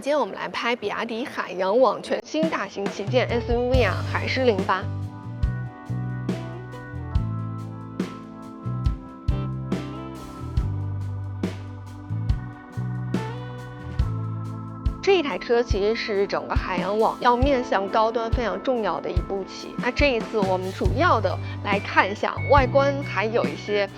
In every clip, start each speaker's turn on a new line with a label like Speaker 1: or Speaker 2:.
Speaker 1: 今天我们来拍比亞迪海洋網全新大型旗艦 SUV 啊，海獅08。这一台車其實是整個海洋網要面向高端非常重要的一步棋。那這一次我們主要的來看一下外觀，還有一些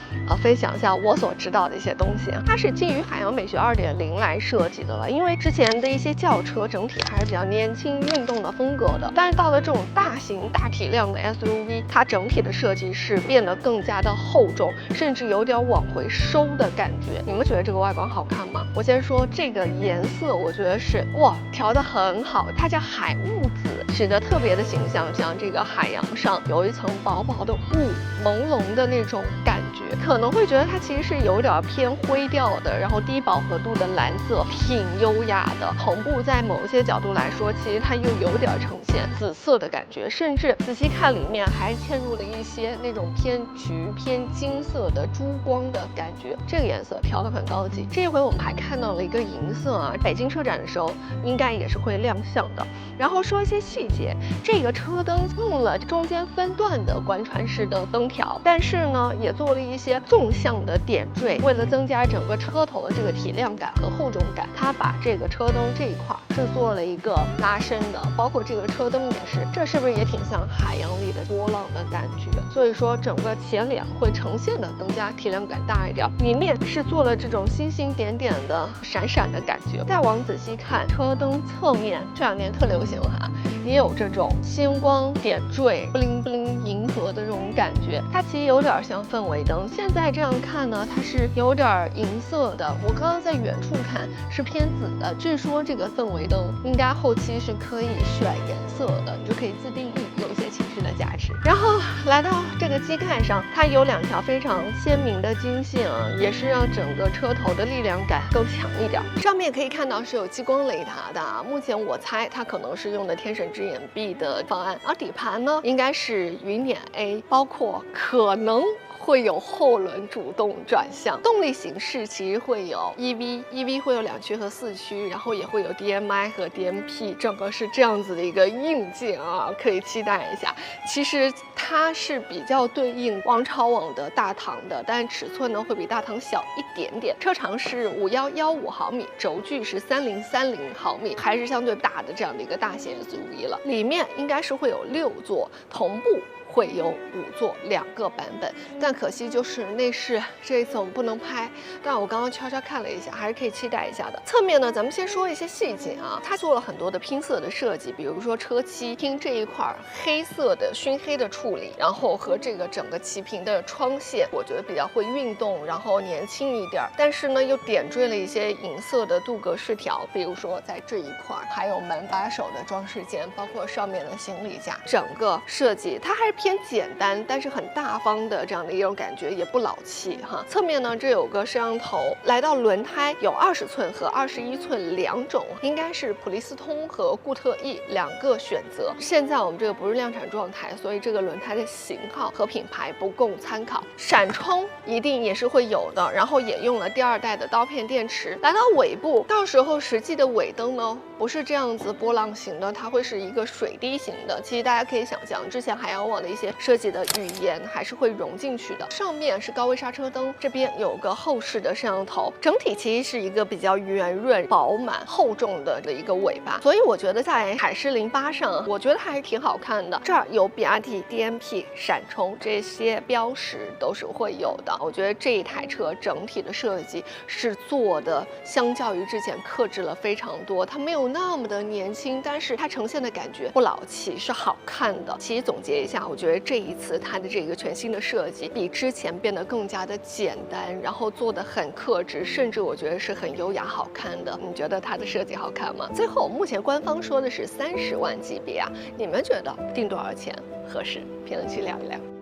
Speaker 1: 分享一下我所知道的一些東西。它是基於海洋美學2.0來設計的了，因為之前的一些轎車整體還是比較年輕運動的風格的，但是到了這種大型大體量的 SUV， 它整體的設計是變得更加的厚重，甚至有點往回收的感覺。你們覺得這個外觀好看嗎？我先說這個顏色，我覺得是哇，調得很好，它叫海霧紫，使得特別的形象，像這個海洋上有一層薄薄的霧，朦朧的那種感覺，可能會覺得它其實是有點偏灰調的，然後低飽和度的藍色，挺優雅的。同步在某些角度來說，其實它又有點呈現紫色的感覺，甚至仔細看裡面還嵌入了一些那種偏橘、偏金色的珠光的感覺，這個顏色調得很高級。這一回我們還看到了一個銀色啊，北京車展的時候應該也是會亮相的。然後說一些細節，這個車燈用了中間分段的貫穿式的燈條，但是呢也做了一些縱向的點綴，為了增加整個車頭的這個體量感和厚重感，它把這個車燈這一塊是做了一個拉伸的，包括這個車燈也是，這是不是也挺像海洋裡的波浪的感覺？所以說整個前臉會呈現的更加體量感大一點，裡面是做了這種星星點點的閃閃的感覺。再往仔細看，車燈側面這兩年特流行哈，也有這種星光點綴、布靈布靈銀河的這種感覺，它其實有點像氛圍燈。現在這樣看呢，它是有點銀色的，我剛剛在遠處看是偏紫的。據說這個氛圍燈應該後期是可以選顏色的，你就可以自定義，有一些情緒的價值。然後來到這個基蓋上，它有兩條非常鮮明的金線啊，也是讓整個車頭的力量感更強一點。上面可以看到是有激光雷達的，目前我猜它可能是用的天神之眼 B 的方案，而底盤呢應該是雲輦 A， 包括可能會有後輪主動轉向。動力形式其實會有 EV 會有2驅和4驅，然後也會有 DMI 和 DMP， 整個是這樣子的一個硬件啊，可以期待一下。其實它是比較對應王朝網的大唐的，但尺寸呢會比大唐小一點點。車長是5115毫米，軸距是3030毫米，還是相對大的這樣的一個大型 SUV 了。裡面應該是會有6座，同步會有5座，2個版本，但可惜就是內飾這一次我們不能拍，但我剛剛悄悄看了一下，還是可以期待一下的。側面呢，咱們先說一些細節啊，它做了很多的拼色的設計，比如說車漆拼這一塊黑色的燻黑的處理，然後和這個整個漆屏的窗線，我覺得比較會運動，然後年輕一點，但是呢又點綴了一些銀色的鍍鉻飾條，比如說在這一塊還有門把手的裝飾件，包括上面的行李架，整個設計它還是偏簡單，但是很大方的這樣的一種感覺，也不老氣哈。側面呢，這有個攝像頭。來到輪胎，有20寸和21寸兩種，應該是普利司通和固特異2個選擇。現在我們這個不是量產狀態，所以這個輪胎的型號和品牌不供參考。閃充一定也是會有的，然後也用了第2代的刀片電池。來到尾部，到時候實際的尾燈呢，不是這樣子波浪形的，它會是一個水滴型的。其實大家可以想象，之前海洋網的一些設計的語言還是會融進去的。上面是高位剎車燈，這邊有個後視的攝像頭，整體其實是一個比較圓潤、飽滿、厚重的一個尾巴。所以我覺得在海獅08上，我覺得還是挺好看的。這兒有比亞迪 DMP、閃充這些標識都是會有的。我覺得這一台車整體的設計是做的，相較於之前克制了非常多。它沒有那麼的年輕，但是它呈現的感覺不老氣，是好看的。其實總結一下，我覺得這一次它的這個全新的設計比之前變得更加的簡單，然後做的很克制，甚至我覺得是很優雅好看的。你覺得它的設計好看嗎？最後目前官方說的是30萬級別啊，你們覺得定多少錢合適？評論區聊一聊。